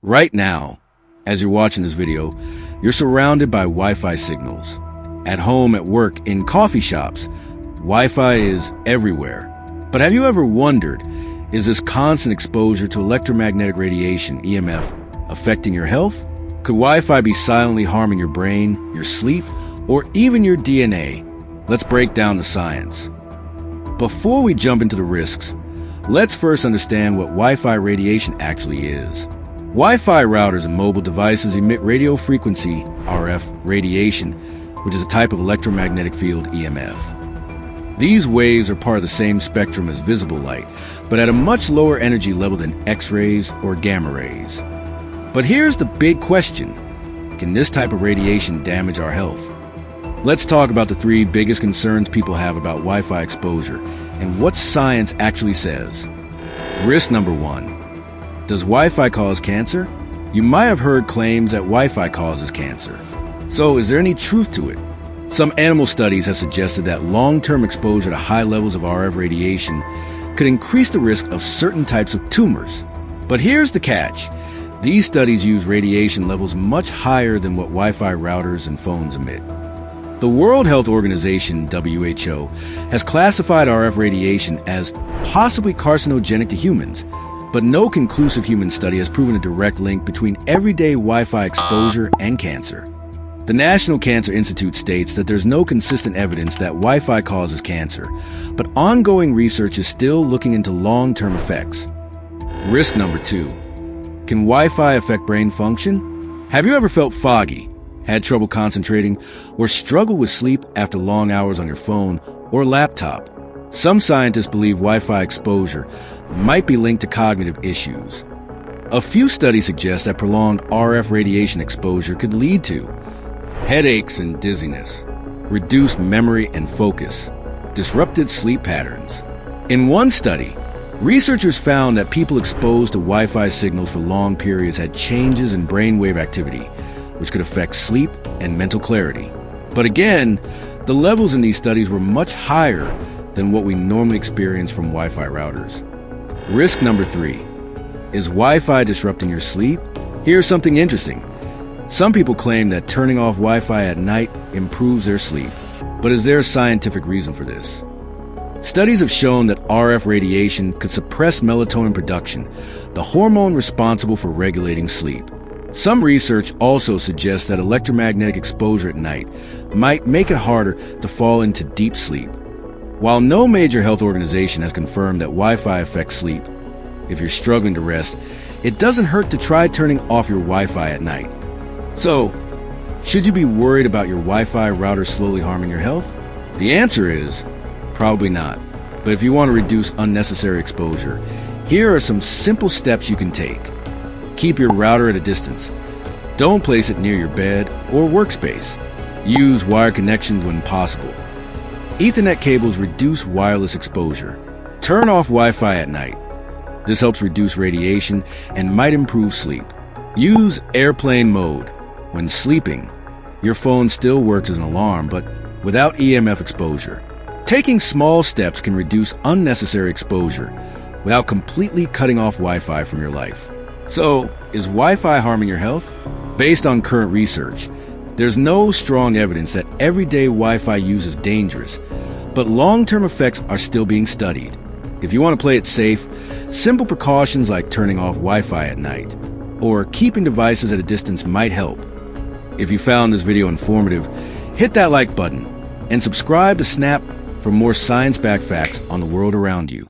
Right now, as you're watching this video, you're surrounded by Wi-Fi signals. At home, at work, in coffee shops, Wi-Fi is everywhere. But have you ever wondered, is this constant exposure to electromagnetic radiation, EMF, affecting your health? Could Wi-Fi be silently harming your brain, your sleep, or even your DNA? Let's break down the science. Before we jump into the risks, let's first understand what Wi-Fi radiation actually is. Wi-Fi routers and mobile devices emit radio frequency, RF, radiation, which is a type of electromagnetic field, EMF. These waves are part of the same spectrum as visible light, but at a much lower energy level than X-rays or gamma rays. But here's the big question. Can this type of radiation damage our health? Let's talk about the three biggest concerns people have about Wi-Fi exposure and what science actually says. Risk number 1. Does Wi-Fi cause cancer? You might have heard claims that Wi-Fi causes cancer. So is there any truth to it? Some animal studies have suggested that long-term exposure to high levels of RF radiation could increase the risk of certain types of tumors. But here's the catch. These studies use radiation levels much higher than what Wi-Fi routers and phones emit. The World Health Organization, WHO, has classified RF radiation as possibly carcinogenic to humans, but no conclusive human study has proven a direct link between everyday Wi-Fi exposure and cancer. The National Cancer Institute states that there's no consistent evidence that Wi-Fi causes cancer, but ongoing research is still looking into long-term effects. Risk number 2. Can Wi-Fi affect brain function? Have you ever felt foggy, had trouble concentrating, or struggled with sleep after long hours on your phone or laptop? Some scientists believe Wi-Fi exposure might be linked to cognitive issues. A few studies suggest that prolonged RF radiation exposure could lead to headaches and dizziness, reduced memory and focus, disrupted sleep patterns. In one study, researchers found that people exposed to Wi-Fi signals for long periods had changes in brainwave activity, which could affect sleep and mental clarity. But again, the levels in these studies were much higher than what we normally experience from Wi-Fi routers. Risk number 3. Is Wi-Fi disrupting your sleep? Here's something interesting. Some people claim that turning off Wi-Fi at night improves their sleep. But is there a scientific reason for this? Studies have shown that RF radiation could suppress melatonin production, the hormone responsible for regulating sleep. Some research also suggests that electromagnetic exposure at night might make it harder to fall into deep sleep. While no major health organization has confirmed that Wi-Fi affects sleep, if you're struggling to rest, it doesn't hurt to try turning off your Wi-Fi at night. So, should you be worried about your Wi-Fi router slowly harming your health? The answer is probably not. But if you want to reduce unnecessary exposure, here are some simple steps you can take. Keep your router at a distance. Don't place it near your bed or workspace. Use wired connections when possible. Ethernet cables reduce wireless exposure. Turn off Wi-Fi at night. This helps reduce radiation and might improve sleep. Use airplane mode. When sleeping, your phone still works as an alarm, but without EMF exposure. Taking small steps can reduce unnecessary exposure without completely cutting off Wi-Fi from your life. So, is Wi-Fi harming your health? Based on current research, there's no strong evidence that everyday Wi-Fi use is dangerous, but long-term effects are still being studied. If you want to play it safe, simple precautions like turning off Wi-Fi at night or keeping devices at a distance might help. If you found this video informative, hit that like button and subscribe to Snap for more science-backed facts on the world around you.